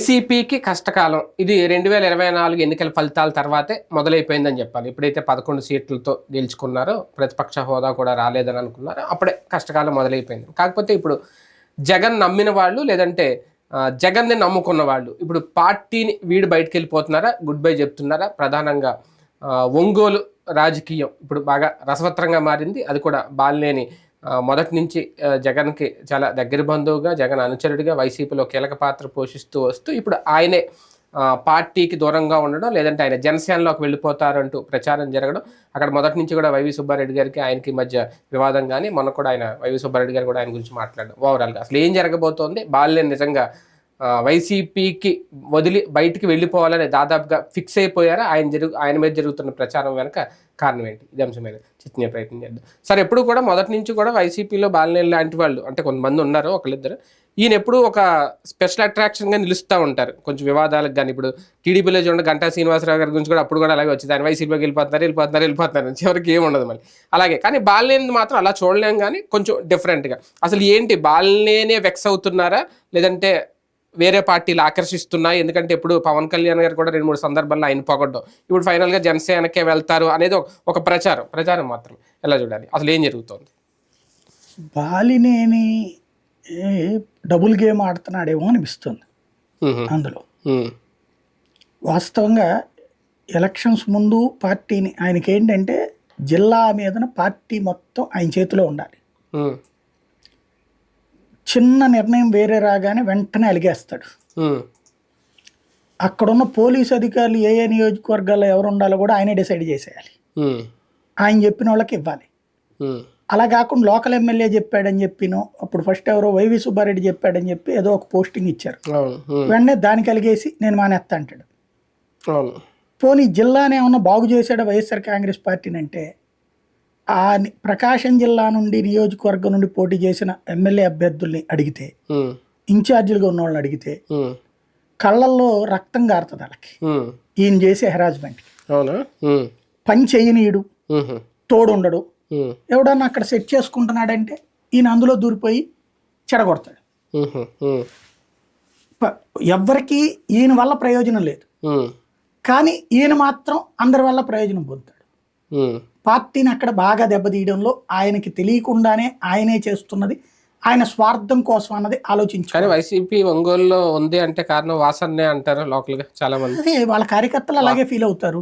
వైసీపీకి కష్టకాలం ఇది 2024 ఎన్నికల ఫలితాల తర్వాతే మొదలైపోయిందని చెప్పాలి. ఎప్పుడైతే 11 సీట్లతో గెలుచుకున్నారో, ప్రతిపక్ష హోదా కూడా రాలేదని అనుకున్నారో అప్పుడే కష్టకాలం మొదలైపోయింది. కాకపోతే ఇప్పుడు జగన్ నమ్మిన వాళ్ళు, లేదంటే జగన్ని నమ్ముకున్న వాళ్ళు ఇప్పుడు పార్టీని వీడి బయటకు వెళ్ళిపోతున్నారా, గుడ్ బై చెప్తున్నారా? ప్రధానంగా ఒంగోలు రాజకీయం ఇప్పుడు బాగా రసవత్రంగా మారింది. అది కూడా బాలినేని మొదటి నుంచి జగన్కి చాలా దగ్గర బంధువుగా, జగన్ అనుచరుడిగా వైసీపీలో కీలక పాత్ర పోషిస్తూ వస్తూ ఇప్పుడు ఆయనే పార్టీకి దూరంగా ఉండడం, లేదంటే ఆయన జనసేనలోకి వెళ్ళిపోతారంటూ ప్రచారం జరగడం. అక్కడ మొదటి నుంచి కూడా వైవి సుబ్బారెడ్డి గారికి ఆయనకి మధ్య వివాదం, కానీ మొన్న కూడా ఆయన వైవి సుబ్బారెడ్డి గారు కూడా ఆయన గురించి మాట్లాడడం. ఓవరాల్గా అసలు ఏం జరగబోతోంది, బాలినేని నిజంగా వైసీపీకి వదిలి బయటికి వెళ్ళిపోవాలని దాదాపుగా ఫిక్స్ అయిపోయారా? ఆయన మీద జరుగుతున్న ప్రచారం వెనక కారణం ఏంటి? ఇది అంశం మీద చర్చించే ప్రయత్నం చేద్దాం. సార్, ఎప్పుడు కూడా మొదటి నుంచి కూడా వైసీపీలో బాలినేని లాంటి వాళ్ళు అంటే కొంతమంది ఉన్నారు, ఒకళ్ళిద్దరు. ఈయన ఎప్పుడు ఒక స్పెషల్ అట్రాక్షన్గా నిలుస్తూ ఉంటారు కొంచెం వివాదాలకు. కానీ ఇప్పుడు టీడీపీలో చూడండి, గంటా శ్రీనివాసరావు గారి గురించి కూడా అప్పుడు కూడా అలాగే వచ్చింది. ఆయన వైసీపీకి వెళ్ళిపోతున్నారు చివరికి ఏముండదు మళ్ళీ అలాగే. కానీ బాలినేని మాత్రం అలా చూడలేం, కానీ కొంచెం డిఫరెంట్గా. అసలు ఏంటి, బాలినేనే వెక్స్ అవుతున్నారా, లేదంటే వేరే పార్టీలు ఆకర్షిస్తున్నాయి? ఎందుకంటే ఇప్పుడు పవన్ కళ్యాణ్ గారు కూడా 2-3 సందర్భాల్లో ఆయన పొగడ్డం, ఇప్పుడు ఫైనల్గా జనసేనకే వెళ్తారు అనేది ఒక ప్రచారం మాత్రం. ఎలా చూడాలి, అసలు ఏం జరుగుతుంది? బాలినేని డబుల్ గేమ్ ఆడుతున్నాడేమో అనిపిస్తుంది అందులో. వాస్తవంగా ఎలక్షన్స్ ముందు పార్టీని, ఆయనకి ఏంటంటే జిల్లా మీదన పార్టీ మొత్తం ఆయన చేతిలో ఉండాలి. చిన్న నిర్ణయం వేరే రాగానే వెంటనే అలిగేస్తాడు. అక్కడున్న పోలీసు అధికారులు ఏ నియోజకవర్గాల్లో ఎవరు ఉండాలో కూడా ఆయనే డిసైడ్ చేసేయాలి. ఆయన చెప్పిన వాళ్ళకి ఇవ్వాలి. అలా కాకుండా లోకల్ ఎమ్మెల్యే చెప్పాడని చెప్పినో, అప్పుడు ఫస్ట్ ఎవరో వైవి సుబ్బారెడ్డి చెప్పాడని చెప్పి ఏదో ఒక పోస్టింగ్ ఇచ్చారు, వెంటనే దానికి అలిగేసి నేను మానేస్తా అంటాడు. పోనీ జిల్లానే ఏమన్నా బాగు చేశాడా వైఎస్ఆర్ కాంగ్రెస్ పార్టీని అంటే, ఆ ప్రకాశం జిల్లా నుండి నియోజకవర్గం నుండి పోటీ చేసిన ఎమ్మెల్యే అభ్యర్థుల్ని అడిగితే, ఇన్ఛార్జీలుగా ఉన్న వాళ్ళని అడిగితే కళ్ళల్లో రక్తం గారుతుంది వాళ్ళకి. ఈయన చేసే హెరాస్మెంట్ పని చేయనీయుడు, తోడుండడు. ఎవడన్నా అక్కడ సెట్ చేసుకుంటున్నాడంటే ఈయన అందులో దూరిపోయి చెడగొడతాడు. ఎవ్వరికి ఈయన వల్ల ప్రయోజనం లేదు, కానీ ఈయన మాత్రం అందరి వల్ల ప్రయోజనం పొందుతాడు. పార్టీని అక్కడ బాగా దెబ్బతీయడంలో ఆయనకి తెలియకుండానే ఆయనే చేస్తున్నది ఆయన స్వార్థం కోసం అన్నది ఆలోచించారు. వైసీపీ ఒంగోలులో ఉంది అంటే కారణం వాసన్నే అంటారు లోకల్ గా చాలా మంది. అదే వాళ్ళ కార్యకర్తలు అలాగే ఫీల్ అవుతారు.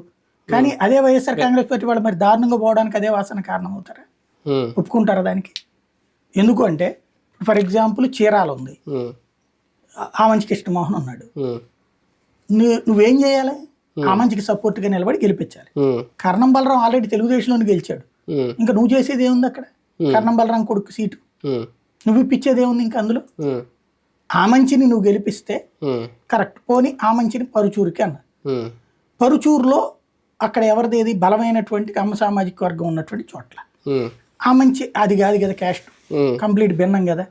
కానీ అదే వైఎస్ఆర్ కాంగ్రెస్ పార్టీ వాళ్ళు మరి దారుణంగా పోవడానికి అదే వాసన కారణం అవుతారా? ఒప్పుకుంటారా దానికి? ఎందుకు అంటే ఫర్ ఎగ్జాంపుల్ చీరాల ఉంది, ఆమంచి కృష్ణమోహన్ ఉన్నాడు. నువ్వేం చేయాలి? ఆమంచికి సపోర్ట్ గా నిలబడి గెలిపించాలి. కర్ణం బలరాం ఆల్రెడీ తెలుగుదేశంలోని గెలిచాడు, ఇంకా నువ్వు చేసేది ఏముంది అక్కడ? కర్ణం బలరాం కొడుకు సీటు నువ్వు ఇప్పించేది ఏముంది ఇంకా అందులో? ఆమంచిని నువ్వు గెలిపిస్తే కరెక్ట్. పోనీ ఆమంచిని పరుచూరుకి అన్న, పరుచూరులో అక్కడ ఎవరిదేది బలమైనటువంటి కమ్మ సామాజిక వర్గం ఉన్నటువంటి చోట్ల ఆమంచి అది కాదు కదా, క్యాస్ట్ కంప్లీట్ భిన్నం కదా.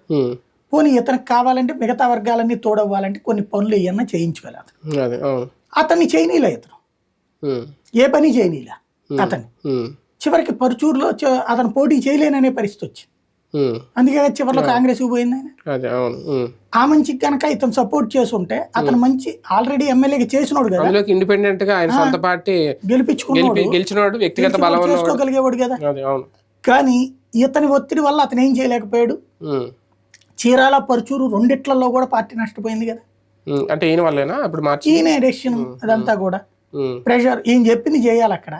పోనీ ఇతనికి కావాలంటే మిగతా వర్గాలన్నీ తోడవ్వాలంటే కొన్ని పనులు ఏమన్నా చేయించుకోలేదు. అతన్ని చేయనీలే, ఇతను ఏ పని చేయనీలే అతన్ని. చివరికి పరుచూరులో అతను పోటీ చేయలేననే పరిస్థితి వచ్చింది. అందుకే చివరిలో కాంగ్రెస్ పోయింది ఆయన. ఆ మంచికి కనుక ఇతను సపోర్ట్ చేస్తుంటే అతను మంచి ఆల్రెడీ ఎమ్మెల్యేగా చేసినోడు కదా, ఇండిపెండెంట్ గా ఆయన సొంత పార్టీ గెలిపించుకున్నాడు, వ్యక్తిగత బలం చేసుకోగలిగేవాడు కదా. కానీ ఇతని ఒత్తిడి వల్ల అతను ఏం చేయలేకపోయాడు. చీరాల పరుచూరు రెండిట్లలో కూడా పార్టీ నష్టపోయింది కదా. అంటే ఈయన వల్లేనా అప్పుడు ఈయన డెసిషన్ అదంతా కూడా ప్రెషర్, ఈయన చెప్పింది చేయాలి అక్కడ.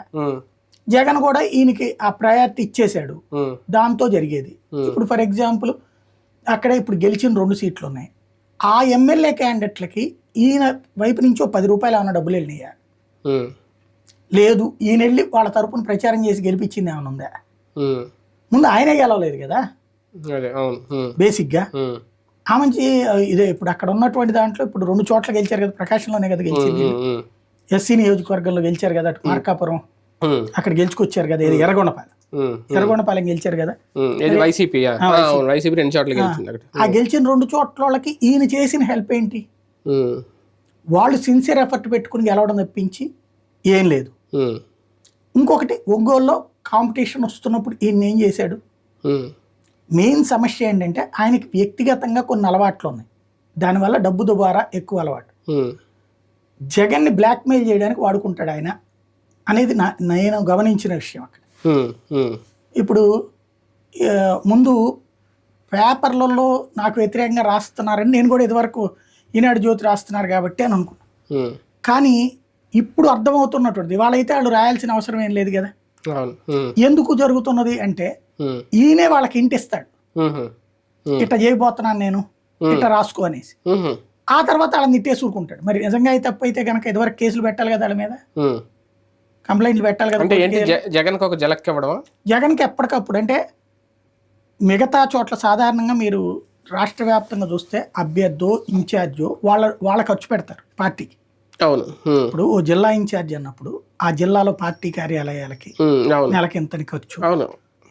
జగన్ కూడా ఈయనకి ఆ ప్రయారిటీ ఇచ్చేసాడు, దాంతో జరిగేది. ఇప్పుడు ఫర్ ఎగ్జాంపుల్ అక్కడ ఇప్పుడు గెలిచిన 2 సీట్లు ఉన్నాయి. ఆ ఎమ్మెల్యే క్యాండిడేట్లకి ఈయన వైపు నుంచి 10 రూపాయలు ఏమైనా డబ్బులు వెళ్ళినాయా? లేదు. ఈయన వెళ్ళి వాళ్ళ తరపున ప్రచారం చేసి గెలిపించింది ఏమైనా ఉందా? ముందు ఆయనే గెలవలేదు కదా బేసిక్గా. ఆ మంచి ఇదే ఇప్పుడు అక్కడ ఉన్నటువంటి దాంట్లో ఇప్పుడు 2 చోట్ల గెలిచారు కదా, ప్రకాశంలోనే కదా గెలిచింది. ఎస్సీ నియోజకవర్గంలో గెలిచారు కదా, అటు మార్కాపురం అక్కడ గెలుచుకొచ్చారు కదా, ఇది ఎర్రగొండపాలెం గెలిచారు కదా. ఆ గెలిచిన 2 చోట్లకి ఈయన చేసిన హెల్ప్ ఏంటి? వాళ్ళు సిన్సియర్ ఎఫర్ట్ పెట్టుకుని గెలవడం తప్పించి ఏం లేదు. ఇంకొకటి ఒంగోలులో కాంపిటీషన్ వస్తున్నప్పుడు ఈయన ఏం చేశాడు? మెయిన్ సమస్య ఏంటంటే ఆయనకి వ్యక్తిగతంగా కొన్ని అలవాట్లు ఉన్నాయి, దానివల్ల డబ్బు దుబారా ఎక్కువ అలవాటు. జగన్ని బ్లాక్మెయిల్ చేయడానికి వాడుకుంటాడు ఆయన అనేది నేను గమనించిన విషయం అక్కడ. ఇప్పుడు ముందు పేపర్లలో నాకు వ్యతిరేకంగా రాస్తున్నారని నేను కూడా ఇదివరకు ఈనాడు జ్యోతి రాస్తున్నారు కాబట్టి అని అనుకున్నాను. కానీ ఇప్పుడు అర్థమవుతున్నటువంటి ఇవాళ అయితే వాళ్ళు రాయాల్సిన అవసరం ఏం లేదు కదా. ఎందుకు జరుగుతున్నది అంటే ఈయనే వాళ్ళకి ఇంటిస్తాడు, ఇట్లా చేయబోతున్నాను నేను, ఇట్లా రాసుకో అనేసి. ఆ తర్వాత వాళ్ళని తిట్టేసుకుంటాడు. మరి నిజంగా అయితే తప్పు అయితే కనుక ఇదివరకు కేసులు పెట్టాలి కదా, వాళ్ళ మీద కంప్లైంట్లు పెట్టాలి కదా. జగన్కి ఒక జలక్ ఇవ్వడం, జగన్కి ఎప్పటికప్పుడు అంటే మిగతా చోట్ల సాధారణంగా మీరు రాష్ట్ర వ్యాప్తంగా చూస్తే అభ్యర్థో ఇన్ఛార్జో వాళ్ళ ఖర్చు పెడతారు పార్టీకి. అవును. ఇప్పుడు ఓ జిల్లా ఇన్ఛార్జ్ అన్నప్పుడు ఆ జిల్లాలో పార్టీ కార్యాలయాలకి నెలకి ఎంతని ఖర్చు,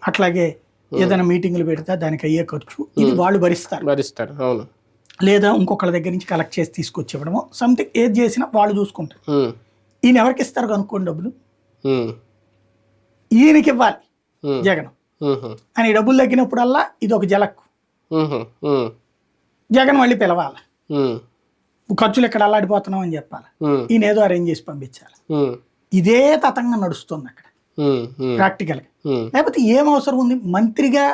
అట్లాగే ఏదైనా మీటింగ్లు పెడితే దానికి అయ్యే ఖర్చు ఇది వాళ్ళు భరిస్తారు. అవును. లేదా ఇంకొకళ్ళ దగ్గర నుంచి కలెక్ట్ చేసి తీసుకొచ్చి ఇవ్వడము సంథింగ్ ఏది చేసినా వాళ్ళు చూసుకుంటారు. ఈయన ఎవరికి ఇస్తారు కనుక్కోండి డబ్బులు, ఈయనకి ఇవ్వాలి జగన్ అని. డబ్బులు తగ్గినప్పుడల్లా ఇది ఒక జలక్కు, జగన్ మళ్ళీ పిలవాలి, ఖర్చులు ఇక్కడ అల్లాడిపోతున్నాం అని చెప్పాలి, ఈయన ఏదో అరేంజ్ చేసి పంపించాలి. ఇదే తతంగా నడుస్తుంది అక్కడ ప్రాక్టికల్ గా. లేకపోతే ఏం అవసరం ఉంది, మంత్రిగా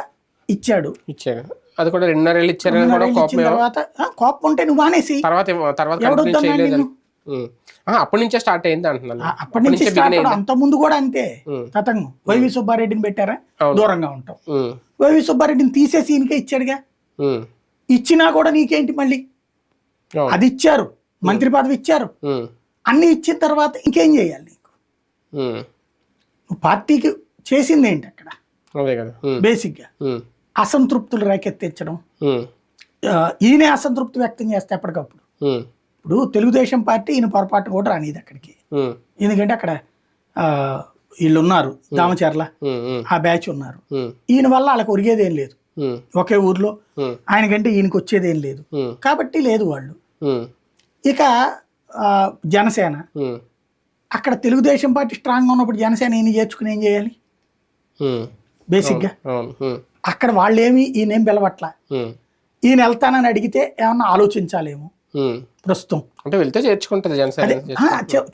ఇచ్చాడు, అది కూడా 2.5 ఏళ్ళు ఇచ్చిన తర్వాత కోపం ఉంటే నువ్వు మానేసి అప్పటి నుంచే స్టార్ట్ అయింది అంటున్నాను. అప్పటి నుంచి అంత ముందు కూడా అంతే తతంగం. వైవి సుబ్బారెడ్డిని పెట్టారా, దూరంగా ఉంటాం. వైవి సుబ్బారెడ్డిని తీసేసి ఈయనకే ఇచ్చాడుగా, ఇచ్చినా కూడా నీకేంటి మళ్ళీ, అది ఇచ్చారు, మంత్రి పదవి ఇచ్చారు, అన్ని ఇచ్చిన తర్వాత ఇంకేం చేయాలి నీకు? నువ్వు పార్టీకి చేసింది ఏంటి అక్కడ? బేసిక్ గా అసంతృప్తులు రేకెత్తించడం, ఈయనే అసంతృప్తి వ్యక్తం చేస్తే ఎప్పటికప్పుడు. ఇప్పుడు తెలుగుదేశం పార్టీ ఈయన పొరపాటు కూడా రానిది అక్కడికి, ఎందుకంటే అక్కడ వీళ్ళు ఉన్నారు, దామచర్ల ఆ బ్యాచ్ ఉన్నారు. ఈయన వల్ల వాళ్ళకి ఒరిగేదేం లేదు, ఒకే ఊర్లో ఆయనకంటే ఈయనకి వచ్చేదేం లేదు కాబట్టి లేదు వాళ్ళు. ఇక జనసేన, అక్కడ తెలుగుదేశం పార్టీ స్ట్రాంగ్ ఉన్నప్పుడు జనసేన ఈయన చేర్చుకుని ఏం చేయాలి బేసిక్ గా? అక్కడ వాళ్ళేమి ఈయనేం పిలవట్ల, ఈయన వెళ్తానని అడిగితే ఏమన్నా ఆలోచించాలేమో ప్రస్తుతం. అంటే వెళ్తే చేర్చుకుంటది జనసేన,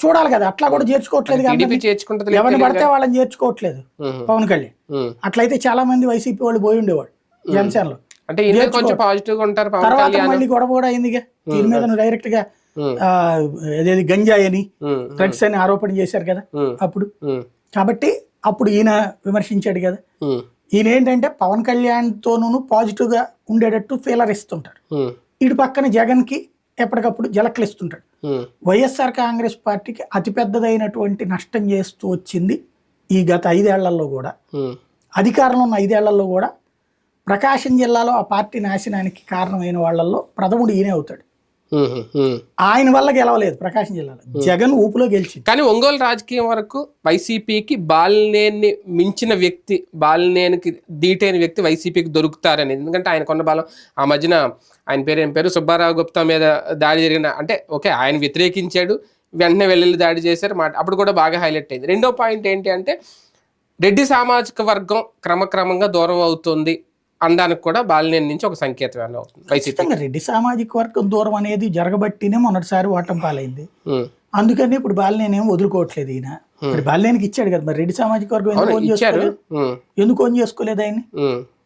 చూడాలి కదా. అట్లా కూడా చేర్చుకోవట్లేదు, ఎవరిని పడితే వాళ్ళని చేర్చుకోవట్లేదు పవన్ కళ్యాణ్. అట్లయితే చాలా మంది వైసీపీ వాళ్ళు పోయి ఉండేవాడు జనసేనలో. అంటే కొంచెం పాజిటివ్ గా ఉంటారు. తర్వాత మళ్ళీ గొడవ కూడా అయిందిగా దీని మీద, డైరెక్ట్ గా అదేది గంజాయి అని డ్రగ్స్ అని ఆరోపణ చేశారు కదా అప్పుడు. కాబట్టి అప్పుడు ఈయన విమర్శించాడు కదా. ఈయన ఏంటంటే పవన్ కళ్యాణ్ తోనూ పాజిటివ్ గా ఉండేటట్టు ఫీలర్ ఇస్తుంటాడు, ఇటు పక్కన జగన్ కి ఎప్పటికప్పుడు జలక్లు ఇస్తుంటాడు. వైఎస్ఆర్ కాంగ్రెస్ పార్టీకి అతిపెద్దదైనటువంటి నష్టం చేస్తూ వచ్చింది ఈ గత 5 ఏళ్లలో కూడా, అధికారంలో ఉన్న 5 ఏళ్లలో కూడా. ప్రకాశం జిల్లాలో ఆ పార్టీ నాశనానికి కారణమైన వాళ్ళల్లో ప్రథముడు ఈయనే అవుతాడు. ఆయన వల్ల గెలవలేదు ప్రకాశం జిల్లాలో, జగన్ ఊపులో గెలిచింది. కానీ ఒంగోలు రాజకీయం వరకు వైసీపీకి బాలినేని మించిన వ్యక్తి, బాలినేనికి దీటైన వ్యక్తి వైసీపీకి దొరుకుతారని. ఎందుకంటే ఆయన కొన్న బలం. ఆ మధ్యన ఆయన ఏం పేరు సుబ్బారావు గుప్తా మీద దాడి జరిగిన, అంటే ఓకే ఆయన వ్యతిరేకించాడు, వెంటనే వెళ్ళి దాడి చేశారు మాట, అప్పుడు కూడా బాగా హైలైట్ అయింది. రెండో పాయింట్ ఏంటి అంటే రెడ్డి సామాజిక వర్గం క్రమక్రమంగా దూరం అవుతుంది అనడానికి కూడా బాలినేని నుంచి ఒక సంకేతం అవుతుంది వైసీపీ. రెడ్డి సామాజిక వర్గం దూరం అనేది జరగబట్టినే మొన్నటిసారి ఓటం పాలైంది. అందుకని ఇప్పుడు బాలినేని ఏం వదులుకోవట్లేదు ఈయన. మరి బాలినేనికి ఇచ్చాడు కదా, మరి రెడ్డి సామాజిక వర్గం ఎందుకు ఓన్ చేసుకోలేదు ఆయన్ని,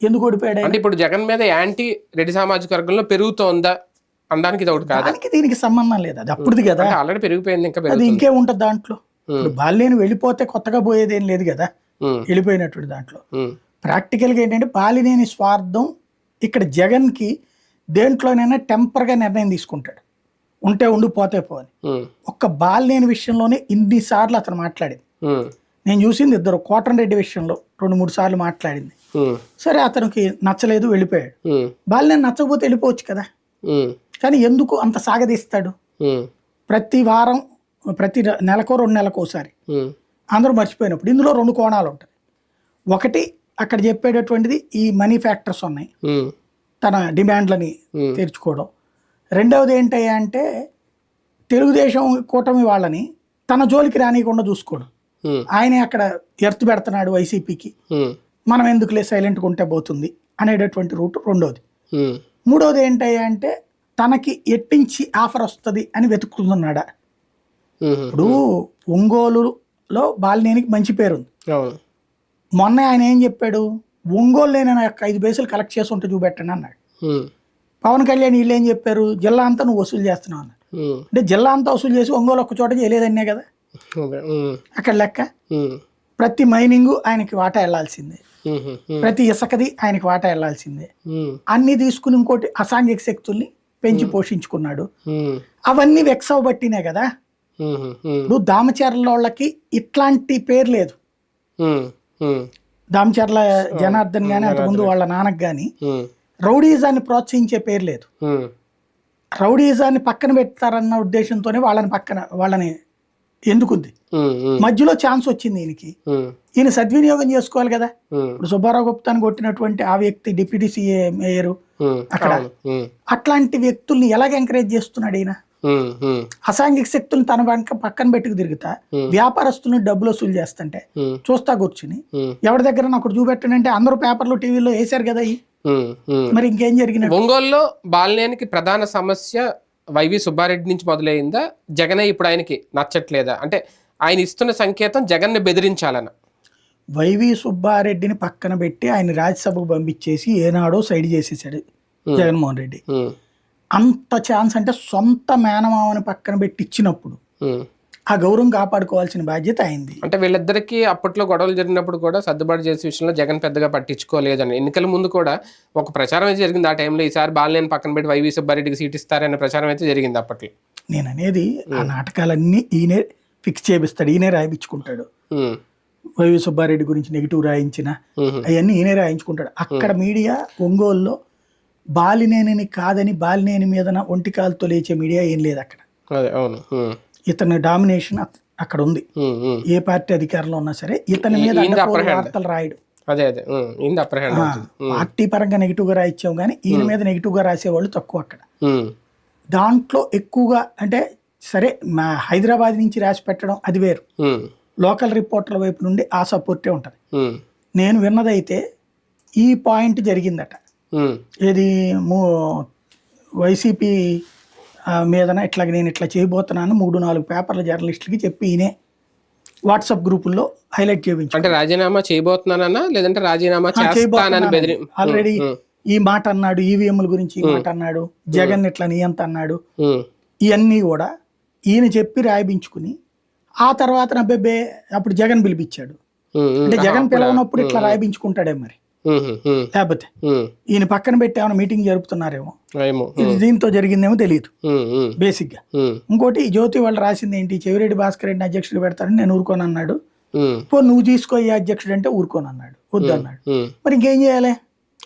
ఎందుకు ఓడిపోయాడు? అంటే ఇప్పుడు జగన్ మీద యాంటీ రెడ్డి సామాజిక వర్గంలో పెరుగుతోందా అనడానికి ఇది ఒకటి కాదు. దానికి దీనికి సంబంధం లేదు, అది అప్పుడుది కదా, ఆల్రెడీ పెరిగిపోయింది, ఇంకా అది ఇంకే ఉంటది దాంట్లో. ఇప్పుడు బాలినేని వెళ్ళిపోతే కొత్తగా పోయేది ఏం లేదు కదా, వెళ్ళిపోయినటువంటి దాంట్లో. ప్రాక్టికల్గా ఏంటంటే బాలినేని స్వార్థం ఇక్కడ జగన్కి దేంట్లోనైనా టెంపర్గా నిర్ణయం తీసుకుంటాడు, ఉంటే ఉండి పోతే పోని. ఒక్క బాలినేని విషయంలోనే ఇన్నిసార్లు అతను మాట్లాడింది. నేను చూసింది ఇద్దరు, కోటరెడ్డి విషయంలో 2-3 సార్లు మాట్లాడింది. సరే అతనికి నచ్చలేదు, వెళ్ళిపోయాడు. బాలినేని నచ్చకపోతే వెళ్ళిపోవచ్చు కదా, కానీ ఎందుకు అంత సాగదీస్తాడు? ప్రతి వారం, ప్రతి నెలకో 2 నెలకోసారి అందరూ మర్చిపోయినప్పుడు ఇందులో 2 కోణాలు ఉంటాయి. ఒకటి అక్కడ చెప్పేటటువంటిది ఈ మనీ ఫ్యాక్టర్స్ ఉన్నాయి, తన డిమాండ్లని తీర్చుకోవడం. రెండవది ఏంటయ్యా అంటే తెలుగుదేశం కూటమి వాళ్ళని తన జోలికి రానియకుండా చూసుకోవడం. ఆయనే అక్కడ ఎర్త్ పెడుతున్నాడు వైసీపీకి, మనం ఎందుకులే సైలెంట్గా ఉంటే పోతుంది అనేటటువంటి రూట్ రెండోది. మూడవది ఏంటయ్యా అంటే తనకి ఎట్టించి ఆఫర్ వస్తుంది అని వెతుకుతున్నాడా? ఉమ్, ఇప్పుడు ఒంగోలులో బాలినేనికి మంచి పేరుంది. అవును. మొన్న ఆయన ఏం చెప్పాడు, ఒంగోలు నేను 5 పైసలు కలెక్ట్ చేసి ఉంటే చూపెట్టండి అన్నాడు. ఉమ్, పవన్ కళ్యాణ్ వీళ్ళు ఏం చెప్పారు, జిల్లా అంతా నువ్వు వసూలు చేస్తున్నావు అన్నాడు. ఉమ్, అంటే జిల్లా అంతా వసూలు చేసి ఒంగోలు ఒక్క చోట చేయలేదన్నే కదా అదే, ఉమ్, అక్కడ లెక్క. ఉమ్, ప్రతి మైనింగ్ ఆయనకి వాటా వెళ్లాల్సిందే, ఉమ్, ఉమ్, ప్రతి ఇసుకది ఆయనకి వాటా వెళ్లాల్సిందే. ఉమ్, అన్ని తీసుకుని ఇంకోటి అసాంఘిక శక్తుల్ని పెంచి పోషించుకున్నాడు. ఉమ్, అవన్నీ వెక్స్ అవ్వబట్టినే కదా. ఉమ్, ఉమ్, ఇప్పుడు దామచర్ల వాళ్ళకి ఇట్లాంటి పేరు లేదు. ఉమ్, ఉమ్, దామచర్ల జనార్దన్ గాని అంతకుముందు వాళ్ళ నాన్నకు గాని ఉమ్, రౌడీజాన్ని ప్రోత్సహించే పేరు లేదు. ఉమ్, రౌడీజాన్ని పక్కన పెడతారన్న ఉద్దేశంతోనే వాళ్ళని ఎందుకుంది. ఉమ్, ఉమ్, మధ్యలో ఛాన్స్ వచ్చింది ఈయనకి, ఉమ్, ఈయన సద్వినియోగం చేసుకోవాలి కదా. ఉమ్, ఇప్పుడు సుబ్బారావు గుప్తాని కొట్టినటువంటి ఆ వ్యక్తి డిప్యూటీ సీఏ మేయరు ఉమ్, అక్కడ. అవును. ఉమ్, అట్లాంటి వ్యక్తుల్ని ఎలాగ ఎంకరేజ్ చేస్తున్నాడు ఈయన? ఉమ్, ఉమ్, అసాంఘిక శక్తులను తన పక్కన పెట్టుకు తిరుగుతా వ్యాపారస్తులను డబ్బులు వసూలు చేస్తుంటే ఉమ్, చూస్తా కూర్చుని ఉమ్, ఎవరి దగ్గర ఒకటి చూపెట్టండి అంటే అందరూ పేపర్లు టీవీలో వేశారు కదా ఉమ్, ఉమ్. మరి ఇంకేం జరిగినట్టు? ఒంగోలులో బాలినేనికి ప్రధాన సమస్య వైవి సుబ్బారెడ్డి నుంచి మొదలైందా, జగనే ఇప్పుడు ఆయనకి నచ్చట్లేదా? అంటే ఆయన ఇస్తున్న సంకేతం జగన్ని బెదిరించాలన్న. వైవి సుబ్బారెడ్డిని పక్కన పెట్టి ఆయన రాజ్యసభకు పంపించేసి ఏనాడో సైడ్ చేసేసాడు జగన్మోహన్ రెడ్డి. ఉమ్, అంత ఛాన్స్ అంటే సొంత మేనమామని పక్కన పెట్టి ఇచ్చినప్పుడు ఉమ్. ఆ గౌరవం కాపాడుకోవాల్సిన బాధ్యత అయింది. అంటే వీళ్ళిద్దరికీ అప్పట్లో గొడవలు జరిగినప్పుడు కూడా సర్దుబాటు చేసే విషయంలో జగన్ పెద్దగా పట్టించుకోలేదని ఎన్నికల ముందు కూడా ఒక ప్రచారం అయితే జరిగింది ఆ టైంలో, ఈసారి బాలినేని పక్కన పెట్టి వైవి సుబ్బారెడ్డికి సీట్ ఇస్తారనే ప్రచారం అయితే జరిగింది అప్పట్లో. నేను అనేది ఆ నాటకాలన్నీ ఈయనే ఫిక్స్ చేపిస్తాడు, ఈయనే రాయించుకుంటాడు. ఉమ్, వైవి సుబ్బారెడ్డి గురించి నెగిటివ్ రాయించిన ఉమ్, అవన్నీ ఈయనే రాయించుకుంటాడు. అక్కడ మీడియా ఒంగోలులో బాలినేనిని కాదని బాలినేని మీద ఒంటికాలతో లేచే మీడియా ఏం లేదు అక్కడ. అదే, అవును. ఉమ్, ఇతని డామినేషన్ అక్కడ ఉంది. ఉమ్, ఉమ్. ఏ పార్టీ అధికారంలో ఉన్నా సరే ఇతని మీద ఈయనది అడ్డగోలు upper hand. వార్తలు రాయడు. అదే అదే, ఇంది అప్పర్ హ్యాండ్ అవుతుంది. పార్టీ పరంగా నెగిటివ్ గా రాయించాం కానీ ఈయన మీద నెగిటివ్ గా రాసేవాళ్ళు తక్కువ అక్కడ. ఉమ్, దాంట్లో ఎక్కువగా అంటే సరే మా హైదరాబాద్ నుంచి రాసి పెట్టడం అది వేరు, ఉమ్, లోకల్ రిపోర్టర్ల వైపు నుండి ఆ సపోర్టే ఉంటుంది. ఉమ్, నేను విన్నదైతే ఈ పాయింట్ జరిగిందట, ఉమ్, ఏది వైసీపీ మీదన ఇట్లాగ నేను ఇట్లా చేయబోతున్నాను 3-4 పేపర్ల జర్నలిస్టులకి చెప్పి ఈయనే వాట్సాప్ గ్రూపుల్లో హైలైట్ చేయించు. అంటే రాజీనామా చేయబోతున్నానన్నా లేదంటే రాజీనామా చేస్తానని బెదిరి ఆల్రెడీ ఈ మాట అన్నాడు, ఈవీఎంల గురించి ఈ మాట అన్నాడు, జగన్ ఇట్లా నియంత అన్నాడు. ఉమ్, ఇవన్నీ కూడా ఈయన చెప్పి రాయించుకుని ఆ తర్వాత నబ్బెబ్బే అప్పుడు జగన్ పిలిపించాడు. ఉమ్, అంటే జగన్ పిలవనప్పుడు ఇట్లా రాయించుకుంటాడే మరి, ఉమ్, ఉమ్, లేకపోతే ఉమ్, ఈయన పక్కన పెట్టి ఏమైనా మీటింగ్ జరుపుతున్నారేమో, ఏమో. ఇది దీంతో జరిగిందేమో తెలియదు ఉమ్, ఉమ్, బేసిక్ గా. ఉమ్, ఇంకోటి ఈ జ్యోతి వాళ్ళు రాసింది ఏంటి, చెవిరెడ్డి భాస్కర్ రెడ్డిని అధ్యక్షుడు పెడతారని నేను ఊరుకోను అన్నాడు. ఉమ్, పో నువ్వు తీసుకో ఈ అధ్యక్షుడు అంటే ఊరుకోను అన్నాడు, వద్దు అన్నాడు. ఉమ్. మరి ఇంకేం చేయాలి?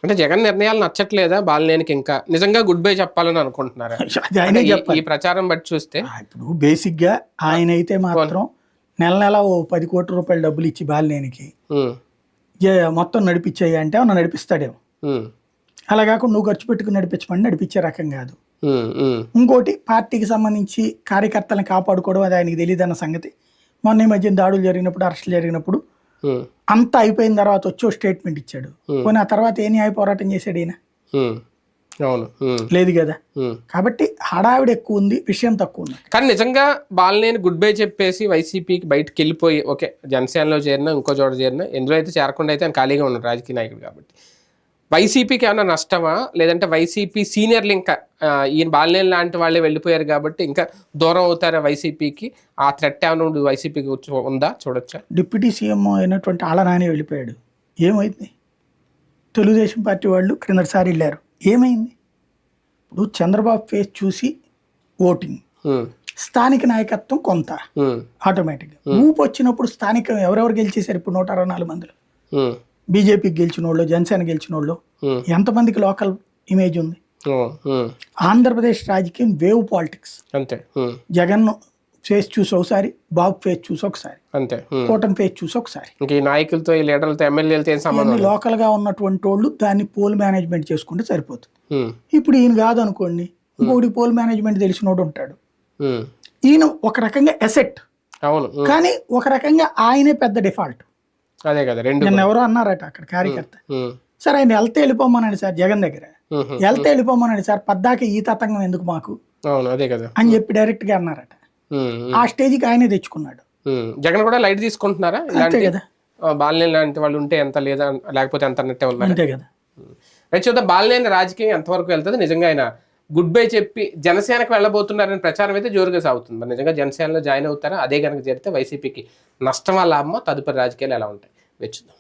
అంటే జగన్ నిర్ణయాలు నచ్చట్లేదా బాలినేనికి? ఇంకా నిజంగా గుడ్ బై చెప్పాలని అనుకుంటున్నారా? అది ఆయనే చెప్పాలి. ఈ ప్రచారం బట్టి చూస్తే ఇప్పుడు బేసిక్ గా ఆయన అయితే మాత్రం నెల ఓ 10 కోట్ల రూపాయలు డబ్బులు ఇచ్చి బాలినేనికి ఉమ్, మొత్తం నడిపించాయి అంటే ఏమన్నా నడిపిస్తాడేమో. ఉమ్, అలా కాకుండా నువ్వు ఖర్చు పెట్టుకుని నడిపించమని నడిపించే రకం కాదు. ఉమ్, ఉమ్, ఇంకోటి పార్టీకి సంబంధించి కార్యకర్తలను కాపాడుకోవడం అది ఆయనకి తెలియదు అన్న సంగతి. మొన్న ఈ మధ్య దాడులు జరిగినప్పుడు, అరెస్టులు జరిగినప్పుడు ఉమ్, అంతా అయిపోయిన తర్వాత వచ్చి స్టేట్మెంట్ ఇచ్చాడు. పోనీ ఆ తర్వాత ఏ న్యాయ పోరాటం చేశాడు ఈయన? ఉమ్, అవును. ఉమ్, లేదు కదా. ఉమ్. కాబట్టి హడావిడి ఎక్కువ ఉంది, విషయం తక్కువ ఉంది. కానీ నిజంగా బాలినేని గుడ్ బై చెప్పేసి వైసీపీకి బయటకు వెళ్ళిపోయి ఓకే జనసేనలో చేరినా ఇంకో చోట చేరినా ఎందులో అయితే చేరకుండా అయితే ఆయన ఖాళీగా ఉన్నాడు రాజకీయ నాయకుడు కాబట్టి, వైసీపీకి ఏమైనా నష్టమా లేదంటే వైసీపీ సీనియర్లు ఇంకా ఈయన బాలినేని లాంటి వాళ్ళే వెళ్ళిపోయారు కాబట్టి ఇంకా దూరం అవుతారా వైసీపీకి? ఆ థ్రెట్ ఏమైనా వైసీపీకి ఉందా చూడొచ్చా? డిప్యూటీ సీఎం అయినటువంటి ఆళ్ళ నాని వెళ్ళిపోయాడు, ఏమైంది? తెలుగుదేశం పార్టీ వాళ్ళు క్రిందటిసారి వెళ్ళారు, ఏమైంది? ఇప్పుడు చంద్రబాబు ఫేస్ చూసి ఓటింగ్, ఉమ్, స్థానిక నాయకత్వం కొంత ఉమ్, ఆటోమేటిక్గా ఊపు వచ్చినప్పుడు స్థానిక ఎవరెవరు గెలిచేశారు? ఇప్పుడు 164 మందిలో ఉమ్, బీజేపీకి గెలిచిన వాళ్ళు, జనసేన గెలిచిన వాళ్ళు, ఉమ్, ఎంతమందికి లోకల్ ఇమేజ్ ఉంది? ఉమ్, ఉమ్, ఆంధ్రప్రదేశ్ రాజకీయం వేవ్ పాలిటిక్స్. అంతే. ఉమ్, జగన్ ఫేస్ చూసి ఒకసారి, బాబు ఫేస్ చూసి ఒకసారి, అంతే. ఉమ్. కూటమి ఫేస్ చూసి ఒకసారి. ఇంక ఈ నాయకులతో ఈ లీడర్లతో ఎమ్మెల్యేలతో ఏం సంబంధం ఇవన్నీ లేదు. లోకల్ గా ఉన్నటువంటి వాళ్ళు దాన్ని పోల్ మేనేజ్మెంట్ చేసుకుంటే సరిపోతుంది. ఉమ్, ఇప్పుడు ఈయన కాదనుకోండి, ఇంకొకటి పోల్ మేనేజ్మెంట్ తెలిసినోడు ఉంటాడు. ఉమ్, ఈయన ఒక రకంగా ఎసెట్, అవును. ఉమ్, కానీ ఒక రకంగా ఆయనే పెద్ద డిఫాల్ట్. అదే కదా రెండు. నిన్న ఎవరో అన్నారట అక్కడ కార్యకర్త, ఉమ్, సార్ ఆయన వెళ్తే వెళ్ళిపోమనండి సార్ జగన్ దగ్గర, వెళ్తే వెళ్ళిపోమనండి సార్, పద్దాక ఈ తతంగం ఎందుకు మాకు అవును అదే కదా అని చెప్పి డైరెక్ట్ గా అన్నారట. ఆ స్టేజ్కి ఆయనే తెచ్చుకున్నాడు. జగన్ కూడా లైట్ తీసుకుంటున్నారా అంతే ఇలాంటి కదా, బాలినేని లాంటి వాళ్ళు ఉంటే ఎంత లేదా లేకపోతే ఎంత అన్నట్టే ఉన్నారు. అంతే కదా. అయితే చూద్దాం బాలినేని రాజకీయం ఎంతవరకు వెళ్తుంది. నిజంగా ఆయన గుడ్ బై చెప్పి జనసేనకు వెళ్ళబోతున్నారని ప్రచారం అయితే జోరుగా సాగుతుంది. మరి నిజంగా జనసేనలో జాయిన్ అవుతారా, అదే కనుక జరిగితే వైసీపీకి నష్టమా లాభమో, తదుపరి రాజకీయాలు ఎలా ఉంటాయి వెచ్చుద్దాం.